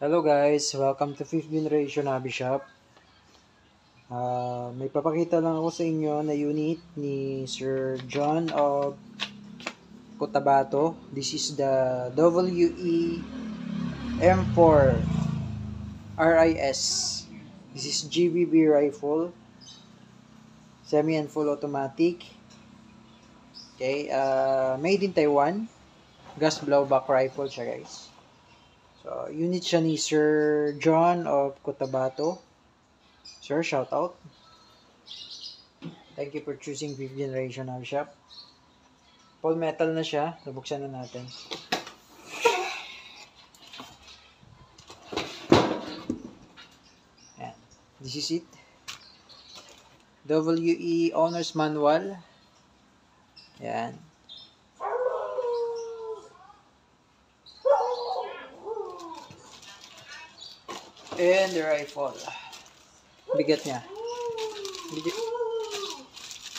Hello guys, welcome to 5th Generation Hobby Shop. May papakita lang ako sa inyo na unit ni Sir John of Cotabato. This is the WE M4 RIS. This is GBB rifle, semi and full automatic. Okay, made in Taiwan. Gas blowback rifle siya guys. So, unit siya ni Sir John of Cotabato. Sir, shout out. Thank you for choosing 5th Generation Hobby Shop. Full metal na siya. Nabuksan na natin. Ayan. This is it. WE Owner's Manual. Ayan. And the rifle. Bigat niya.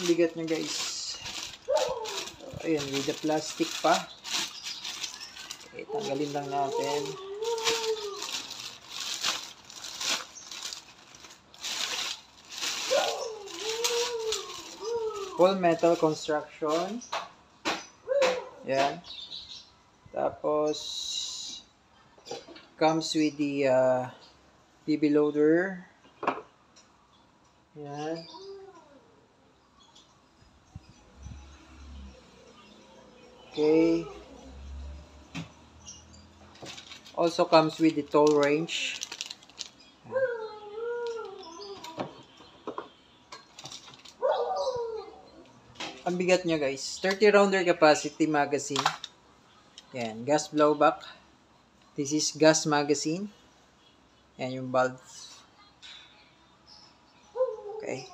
Bigat niya guys. So, ayan, with the plastic pa. Okay, tanggalin lang natin. Full metal construction. Ayan. Tapos, comes with the PB loader. Ayan. Okay. Also comes with the toll range. Ang bigat niya guys. 30 rounder capacity magazine. Yan. Gas blowback. This is gas magazine. Yan yung bulb. Okay.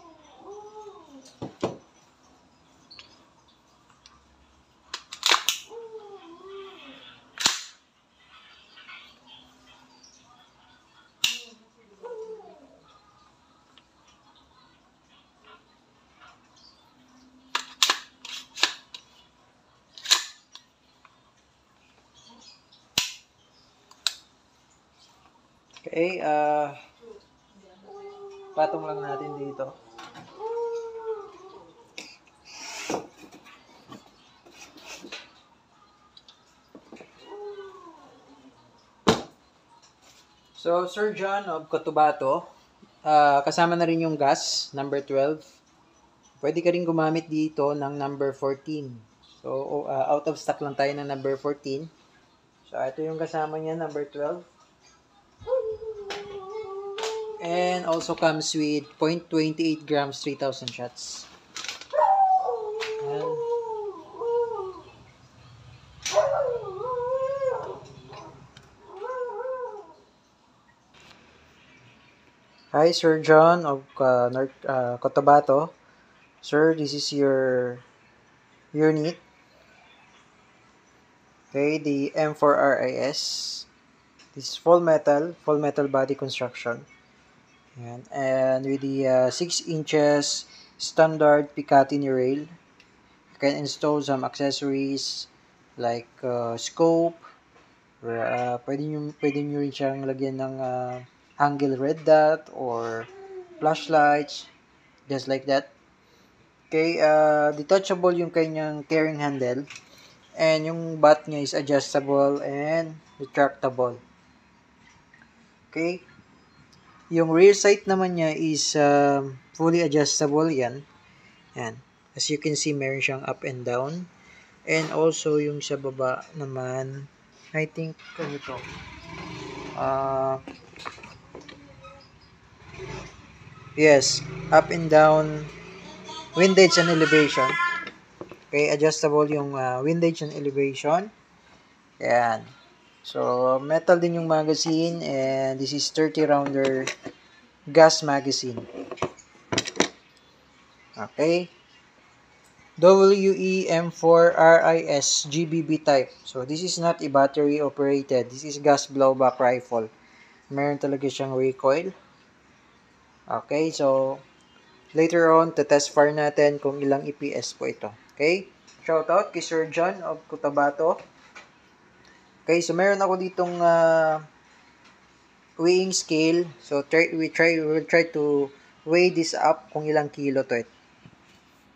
Okay, patong lang natin dito. So, Sir John of Cotabato, kasama na rin yung gas, number 12. Pwede ka rin gumamit dito ng number 14. So, out of stock lang tayo ng number 14. So, ito yung kasama niya, number 12. And also comes with 0.28 grams, 3,000 shots. Ayan. Hi, Sir John of Cotabato. Sir, this is your unit. Okay, the M4RIS. This is full metal body construction. And with the 6 inches standard Picatinny rail, you can install some accessories like scope, or pwede nyo rin siyang lagyan ng angle red dot or flashlights, just like that. Okay, detachable yung kanyang carrying handle, and yung butt niya is adjustable and retractable. Okay, yung rear sight naman niya is fully adjustable yan. Yan. As you can see, meron siyang up and down. And also, yung sa baba naman, I think, ano to? Yes, up and down, windage and elevation. Okay, adjustable yung windage and elevation. Yan. So, metal din yung magazine, and this is 30 rounder gas magazine. Okay. WE M4RIS GBB type. So, this is not a battery operated. This is gas blowback rifle. Meron talaga siyang recoil. Okay, so, later on, test fire natin kung ilang EPS po ito. Okay? Shoutout kay Sir John of Cotabato. Okay, so meron ako ditong weighing scale. So, we will try to weigh this up kung ilang kilo to.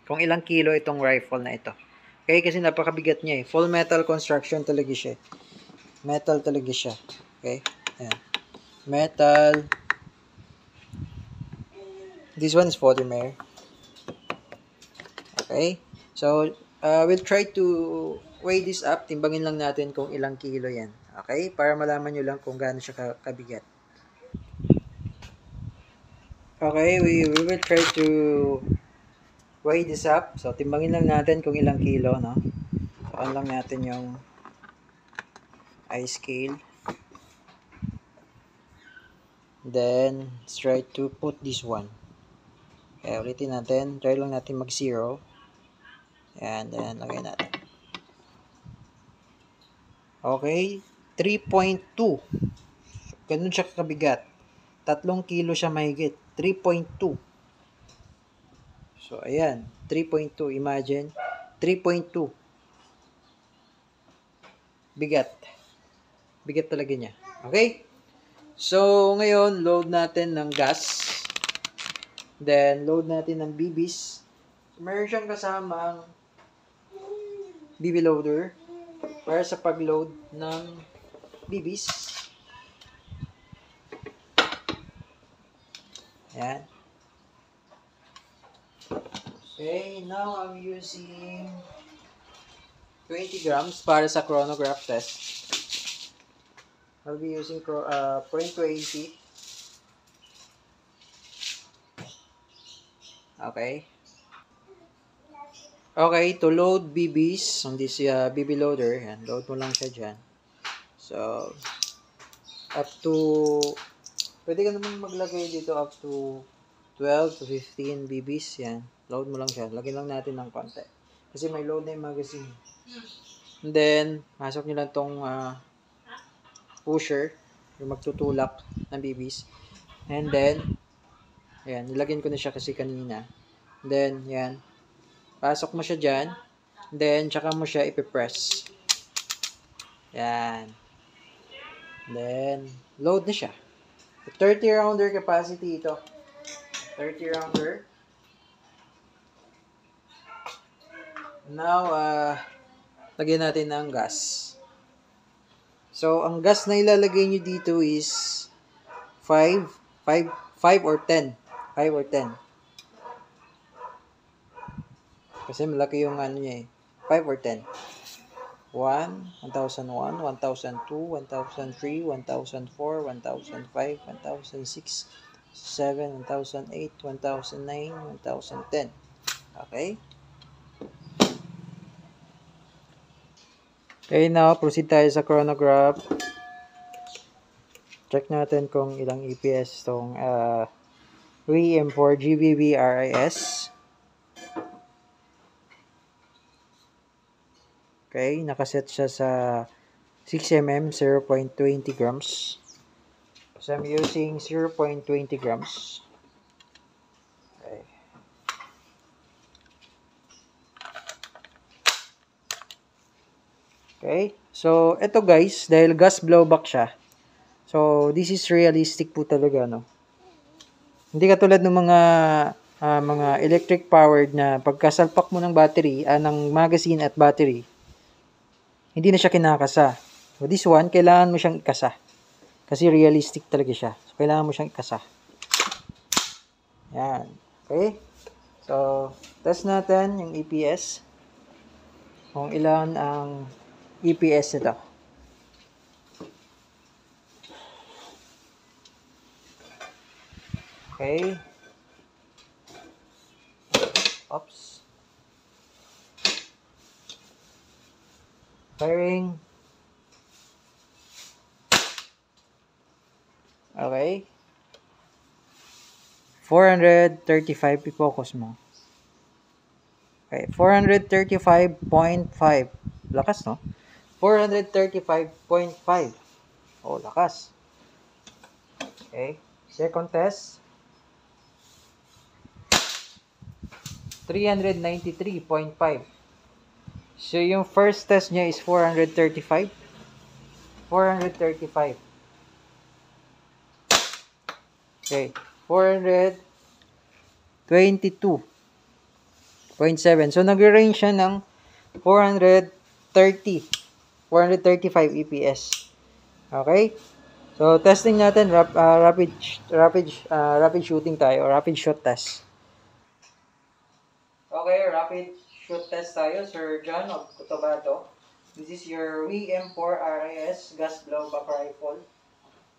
Kung ilang kilo itong rifle na ito. Okay, kasi napakabigat niya eh. Full metal construction talaga siya. Metal talaga siya. Okay, ayan. Metal. This one is polymer. Okay, so we'll try to weigh this up. Timbangin lang natin kung ilang kilo yan. Okay, para malaman nyo lang kung gaano siya kabigat. Okay, we will try to weigh this up. So, timbangin lang natin kung ilang kilo, no? So, lang natin yung ice scale. Then, let's try to put this one. Okay, ulitin natin. Try lang natin mag-0. Ayan, then, lagay natin. Okay, 3.2. Ganun siya kabigat. 3 kilo siya mahigit. 3.2. So, ayan. 3.2. Imagine. 3.2. Bigat. Bigat talaga niya. Okay? So, ngayon, load natin ng gas. Then, load natin ng BBs. So, meron siyang kasamang BB loader para sa pag-load ng BBs. Ayan. Okay, now I'm using 20 grams para sa chronograph test. I'll be using .20. Okay. Okay, to load BBs on this BB loader, yan, load mo lang siya dyan. So, up to, pwede ka naman maglagay dito up to 12 to 15 BBs, yan. Load mo lang siya. Lagyan lang natin ng konti. Kasi may load na yung magazine. And then, pasok nyo lang tong pusher, yung magtutulak ng BBs. And then, ayan, nilagyan ko na siya kasi kanina. And then, yan. Pasok mo siya dyan. Then, tsaka mo siya ipipress. Yan. Then, load na siya. 30 rounder capacity ito. 30 rounder. Now, lagyan natin ng gas. So, ang gas na ilalagay nyo dito is 5 or 10. 5 or 10. Kasi malaki yung ano niya eh. 5 or 10. 1, 1001, 1002, 1003, 1004, 1005, 1006, 7, 1008, 1009, 1010. Okay? Okay, now proceed tayo sa chronograph. Check natin kung ilang EPS itong VM4 GVB RIS. Okay, nakaset siya sa 6mm, 0.20 grams. So, I'm using 0.20 grams. Okay. Okay, so, ito guys, dahil gas blowback siya. So, this is realistic po talaga, no? Hindi katulad ng mga electric powered na pagkasalpak mo ng battery, ng magazine at battery, hindi na siya kinakasa. So, this one, kailangan mo siyang ikasa. Kasi realistic talaga siya. So, kailangan mo siyang ikasa. Yan. Okay? So, test natin yung EPS. Kung ilan ang EPS nito. Okay. Oops. Firing. Okay. 435, i-focus mo. Okay, 435.5. Lakas, no? 435.5. Oh, lakas. Okay. Second test. 393.5. So, yung first test niya is 435. 435. Okay. 422.7. So, nag-range siya ng 435 EPS. Okay? So, testing natin, rapid shooting tayo, rapid shot test. Okay, rapid shoot test tayo, Sir John of Cotabato. This is your VM4 RIS gas blowback rifle.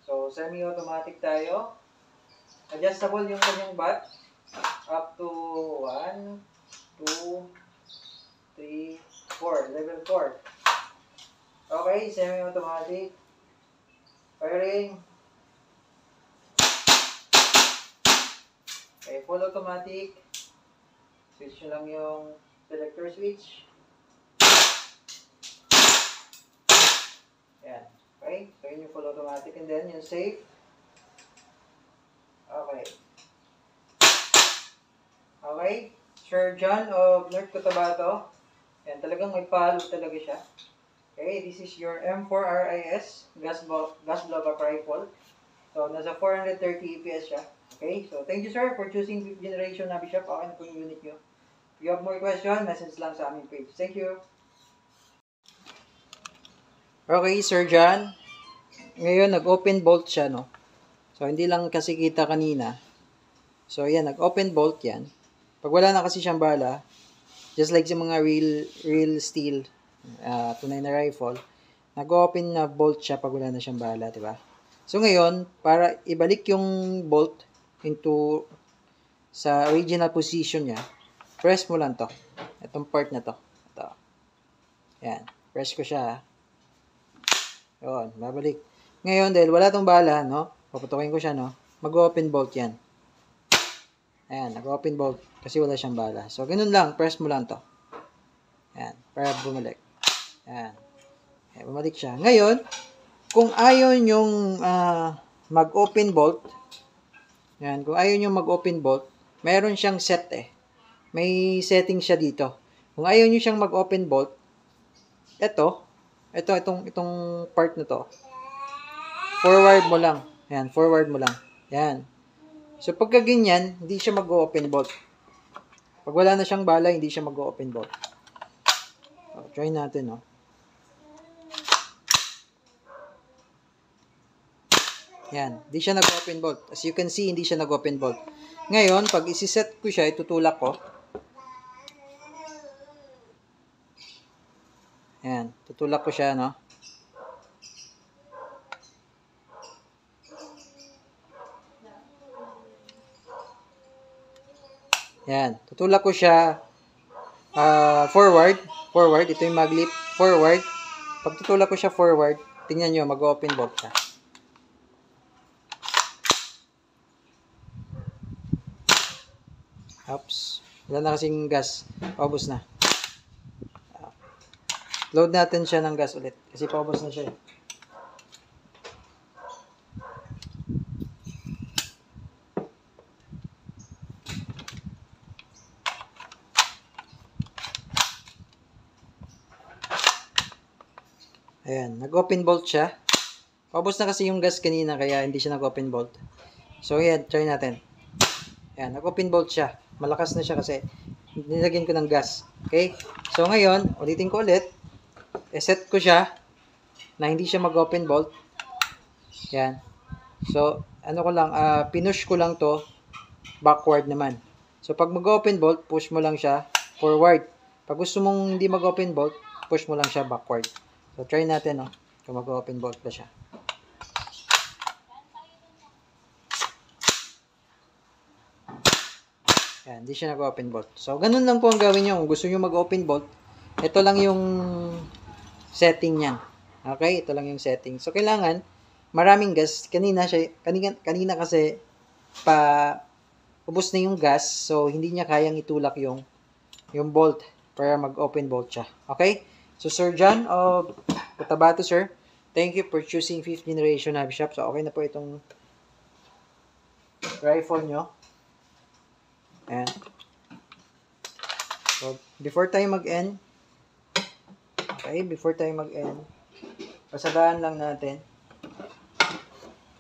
So, semi-automatic tayo. Adjustable yung kanyang bat. Up to 1, 2, 3, 4. Level 4. Okay, semi-automatic. Firing. Okay, full automatic. Switch nyo lang yung selector switch. Ayan. Okay, so yun yung full automatic. And then yung safe. Okay. Okay, Sir John of North Cotabato. Ayan, talagang may follow talaga siya. Okay, this is your M4RIS gas blowback rifle. So, nasa 430 EPS siya. Okay, so thank you sir for choosing 5th generation Nabi Shop. Okay na po yung unit nyo. If you have more question, message lang sa aming page. Thank you. Okay, Sir John. Ngayon, nag-open bolt siya, no? So, hindi lang kasi kita kanina. So, yan, nag-open bolt yan. Pag wala na kasi siyang bala, just like sa mga real steel, tunay na rifle, nag-open na bolt siya pag wala na siyang bala, diba? So, ngayon, para ibalik yung bolt into sa original position niya, press mo lang to. Itong part na to. Ito. Yan. Press ko siya. Yun. Babalik. Ngayon, dahil wala tong bala, no? Paputukin ko siya, no? Mag-open bolt yan. Ayan. Nag-open bolt. Kasi wala siyang bala. So, ganun lang. Press mo lang to. Ayan. Para bumalik. Ayan. Ayan. Bumalik siya. Ngayon, kung ayaw nyong mag-open bolt, yan, kung ayaw nyong mag-open bolt, meron siyang set eh. May setting siya dito. Kung ayaw nyo siyang mag-open bolt, itong part na to, forward mo lang. Yan, forward mo lang. Yan. So, pagka ganyan, hindi siya mag-open bolt. Pag wala na siyang bala, hindi siya mag-open bolt. So, try natin, no. Yan, hindi siya nag-open bolt. As you can see, hindi siya nag-open bolt. Ngayon, pag isi-set ko siya, itutulak ko. Yan, tutulak ko siya, no? Yan, tutulak ko siya forward. Ito yung maglip. Forward. Pag tutulak ko siya forward, tingnan nyo, mag-open bolt siya. Oops. Wala na kasing gas. Paubos na. Load natin siya ng gas ulit. Kasi paubos na siya. Ayan. Nag-open bolt siya. Paubos na kasi yung gas kanina. Kaya hindi siya nag-open bolt. So, ayan. Try natin. Ayan. Nag-open bolt siya. Malakas na siya kasi nilagyan ko ng gas. Okay? So, ngayon, ulitin ko ulit. I-set ko siya na hindi siya mag-open bolt. Yan. So, ano ko lang, pinush ko lang to backward naman. So, pag mag-open bolt, push mo lang siya forward. Pag gusto mong hindi mag-open bolt, push mo lang siya backward. So, try natin, no? Kung mag-open bolt ba siya. Yan, hindi siya nag-open bolt. So, ganun lang po ang gawin nyo. Kung gusto nyo mag-open bolt, ito lang yung setting niyan. Okay? Ito lang yung setting. So, kailangan, maraming gas. Kanina kasi, ubos na yung gas. So, hindi niya kayang itulak yung bolt para mag-open bolt siya. Okay? So, Sir John of Cotabato, sir. Thank you for choosing 5th generation Nabi Shop. So, okay na po itong rifle nyo. Ayan. So, before tayo mag-end, pasadaan lang natin.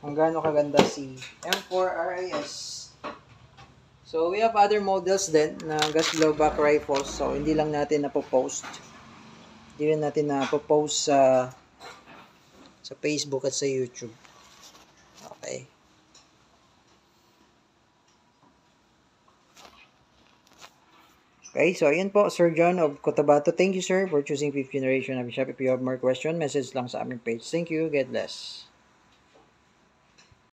kung gaano kaganda si M4 RIS. So, we have other models din na gas blowback rifles. So, hindi lang natin napopost. Hindi rin natin napopost sa Facebook at sa YouTube. Okay. Okay, so ayan po, Sir John of Cotabato. Thank you, sir, for choosing 5th generation of Bishop. If you have more question, message lang sa aming page. Thank you. God bless.